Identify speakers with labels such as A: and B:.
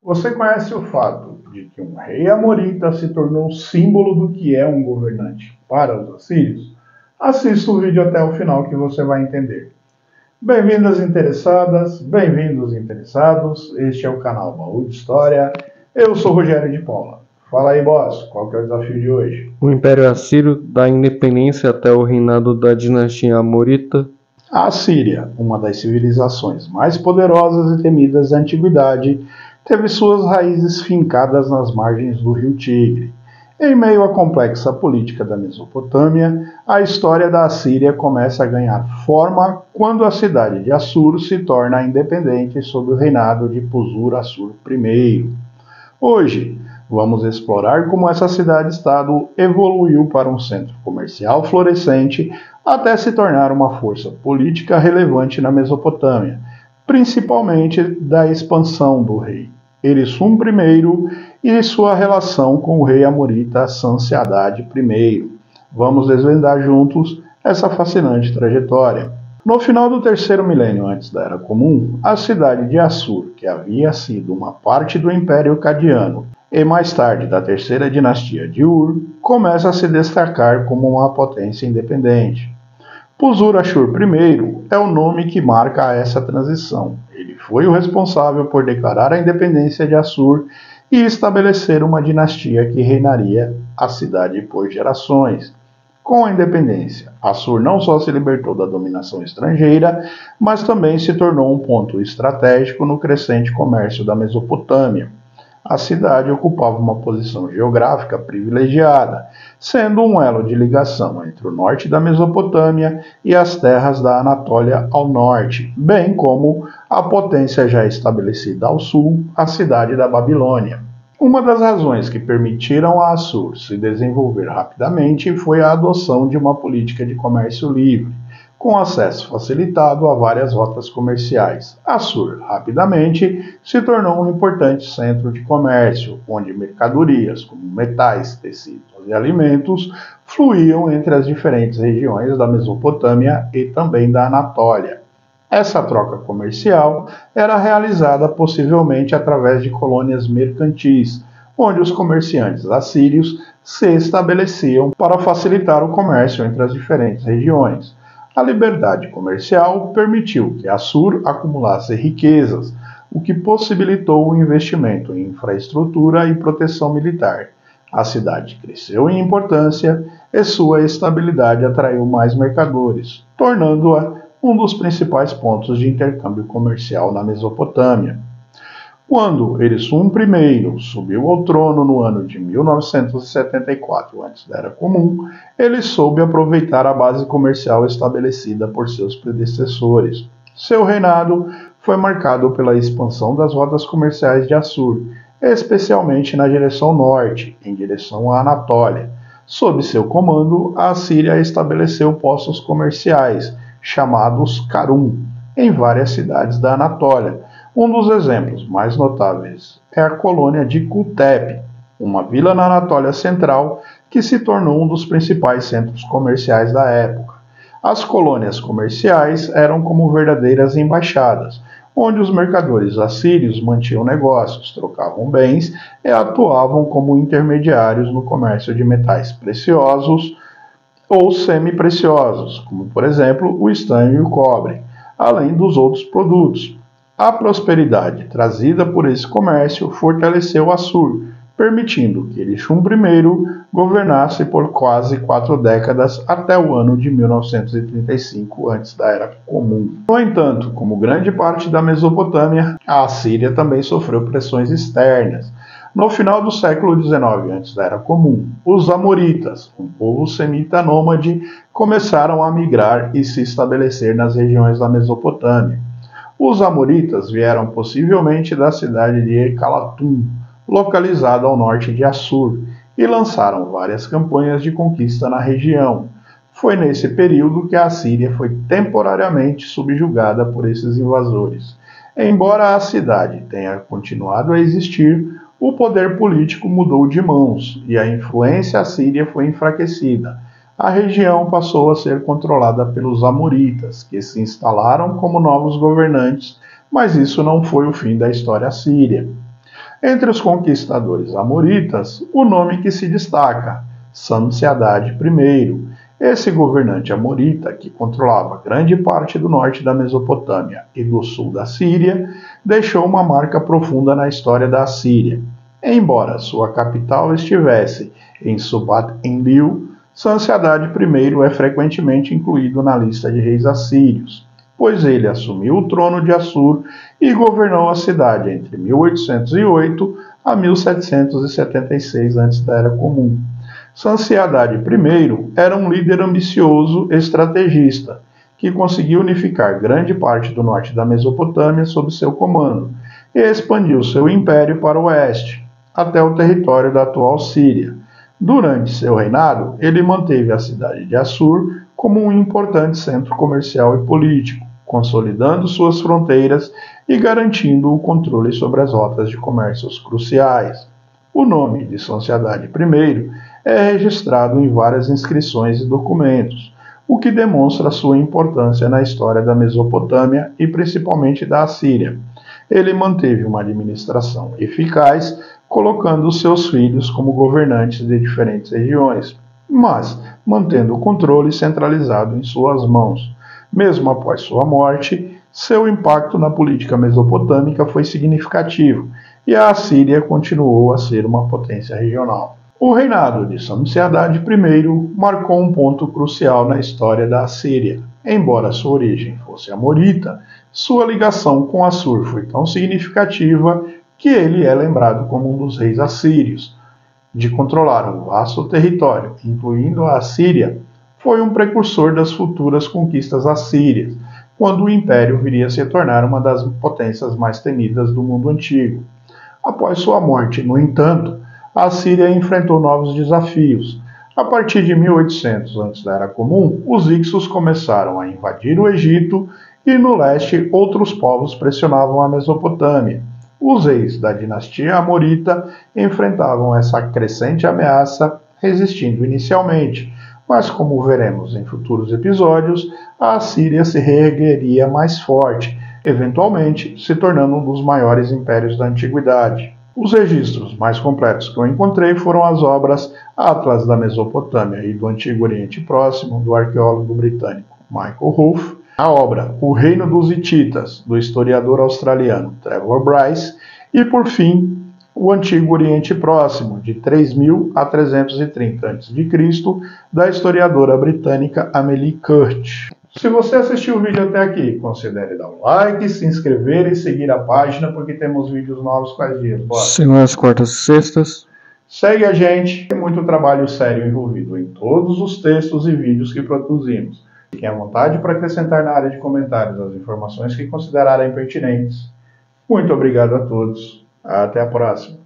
A: Você conhece o fato de que um rei amorita se tornou símbolo do que é um governante para os assírios? Assista o vídeo até o final que você vai entender. Bem-vindas interessadas, bem-vindos interessados. Este é o canal Baú de História. Eu sou Rogério de Paula. Fala aí, boss, qual que é o desafio de hoje?
B: O Império Assírio, da independência até o reinado da dinastia Amorita.
A: A Assíria, uma das civilizações mais poderosas e temidas da antiguidade, teve suas raízes fincadas nas margens do rio Tigre. Em meio à complexa política da Mesopotâmia, a história da Assíria começa a ganhar forma quando a cidade de Assur se torna independente sob o reinado de Puzur-Assur I. Hoje, vamos explorar como essa cidade-estado evoluiu para um centro comercial florescente até se tornar uma força política relevante na Mesopotâmia, principalmente da expansão do rei Erisum I e sua relação com o rei amorita Sanse-Adad I. Vamos desvendar juntos essa fascinante trajetória. No final do terceiro milênio antes da Era Comum, a cidade de Assur, que havia sido uma parte do Império Cadiano e mais tarde da terceira dinastia de Ur, começa a se destacar como uma potência independente. Puzur-Ashur I é o nome que marca essa transição. Ele foi o responsável por declarar a independência de Assur e estabelecer uma dinastia que reinaria a cidade por gerações. Com a independência, Assur não só se libertou da dominação estrangeira, mas também se tornou um ponto estratégico no crescente comércio da Mesopotâmia. A cidade ocupava uma posição geográfica privilegiada, sendo um elo de ligação entre o norte da Mesopotâmia e as terras da Anatólia ao norte, bem como a potência já estabelecida ao sul, a cidade da Babilônia. Uma das razões que permitiram a Assur se desenvolver rapidamente foi a adoção de uma política de comércio livre, com acesso facilitado a várias rotas comerciais. Assur rapidamente se tornou um importante centro de comércio, onde mercadorias como metais, tecidos e alimentos fluíam entre as diferentes regiões da Mesopotâmia e também da Anatólia. Essa troca comercial era realizada possivelmente através de colônias mercantis, onde os comerciantes assírios se estabeleciam para facilitar o comércio entre as diferentes regiões. A liberdade comercial permitiu que Assur acumulasse riquezas, o que possibilitou o investimento em infraestrutura e proteção militar. A cidade cresceu em importância e sua estabilidade atraiu mais mercadores, tornando-a um dos principais pontos de intercâmbio comercial na Mesopotâmia. Quando Erisum I subiu ao trono no ano de 1974 antes da Era Comum, ele soube aproveitar a base comercial estabelecida por seus predecessores. Seu reinado foi marcado pela expansão das rotas comerciais de Assur, especialmente na direção norte, em direção à Anatólia. Sob seu comando, a Assíria estabeleceu postos comerciais, chamados Carum, em várias cidades da Anatólia. Um dos exemplos mais notáveis é a colônia de Kultepe, uma vila na Anatólia Central que se tornou um dos principais centros comerciais da época. As colônias comerciais eram como verdadeiras embaixadas, onde os mercadores assírios mantinham negócios, trocavam bens e atuavam como intermediários no comércio de metais preciosos ou semi-preciosos, como por exemplo o estanho e o cobre, além dos outros produtos. A prosperidade trazida por esse comércio fortaleceu Assur, permitindo que Erisum I governasse por quase 4 décadas até o ano de 1935 antes da Era Comum. No entanto, como grande parte da Mesopotâmia, a Assíria também sofreu pressões externas. No final do século XIX antes da Era Comum, os Amoritas, um povo semita nômade, começaram a migrar e se estabelecer nas regiões da Mesopotâmia. Os Amoritas vieram possivelmente da cidade de Ecalatum, localizada ao norte de Assur, e lançaram várias campanhas de conquista na região. Foi nesse período que a Assíria foi temporariamente subjugada por esses invasores. Embora a cidade tenha continuado a existir, o poder político mudou de mãos e a influência assíria foi enfraquecida. A região passou a ser controlada pelos Amoritas, que se instalaram como novos governantes, mas isso não foi o fim da história assíria. Entre os conquistadores amoritas, o nome que se destaca, Samse-Adad I. Esse governante amorita, que controlava grande parte do norte da Mesopotâmia e do sul da Síria, deixou uma marca profunda na história da Assíria. Embora sua capital estivesse em Subat-Enlil, Samse-Adad I é frequentemente incluído na lista de reis assírios, pois ele assumiu o trono de Assur e governou a cidade entre 1808 a 1776 antes da Era Comum. Samse-Adad I era um líder ambicioso estrategista, que conseguiu unificar grande parte do norte da Mesopotâmia sob seu comando e expandiu seu império para o oeste, até o território da atual Síria. Durante seu reinado, ele manteve a cidade de Assur como um importante centro comercial e político, consolidando suas fronteiras e garantindo o controle sobre as rotas de comércios cruciais. O nome de Samse-Adad I é registrado em várias inscrições e documentos, o que demonstra sua importância na história da Mesopotâmia e principalmente da Assíria. Ele manteve uma administração eficaz, colocando seus filhos como governantes de diferentes regiões, mas mantendo o controle centralizado em suas mãos. Mesmo após sua morte, seu impacto na política mesopotâmica foi significativo e a Assíria continuou a ser uma potência regional. O reinado de Samse-Adad I marcou um ponto crucial na história da Assíria. Embora sua origem fosse amorita, sua ligação com Assur foi tão significativa que ele é lembrado como um dos reis assírios. De controlar um vasto território, incluindo a Assíria, foi um precursor das futuras conquistas assírias, quando o império viria a se tornar uma das potências mais temidas do mundo antigo. Após sua morte, no entanto, a Assíria enfrentou novos desafios. A partir de 1800 antes da Era Comum, os Hicsos começaram a invadir o Egito e, no leste, outros povos pressionavam a Mesopotâmia. Os reis da dinastia amorita enfrentavam essa crescente ameaça, resistindo inicialmente, mas como veremos em futuros episódios, a Assíria se reergueria mais forte, eventualmente se tornando um dos maiores impérios da antiguidade. Os registros mais completos que eu encontrei foram as obras Atlas da Mesopotâmia e do Antigo Oriente Próximo, do arqueólogo britânico Michael Hoof, a obra O Reino dos Hititas, do historiador australiano Trevor Bryce, e, por fim, o Antigo Oriente Próximo, de 3000 a 330 a.C., da historiadora britânica Amelie Kurt. Se você assistiu o vídeo até aqui, considere dar um like, se inscrever e seguir a página, porque temos vídeos novos quais dias. Bora.
B: Segundas, quartas e sextas.
A: Segue a gente, tem muito trabalho sério envolvido em todos os textos e vídeos que produzimos. Fiquem à vontade para acrescentar na área de comentários as informações que considerarem pertinentes. Muito obrigado a todos. Até a próxima.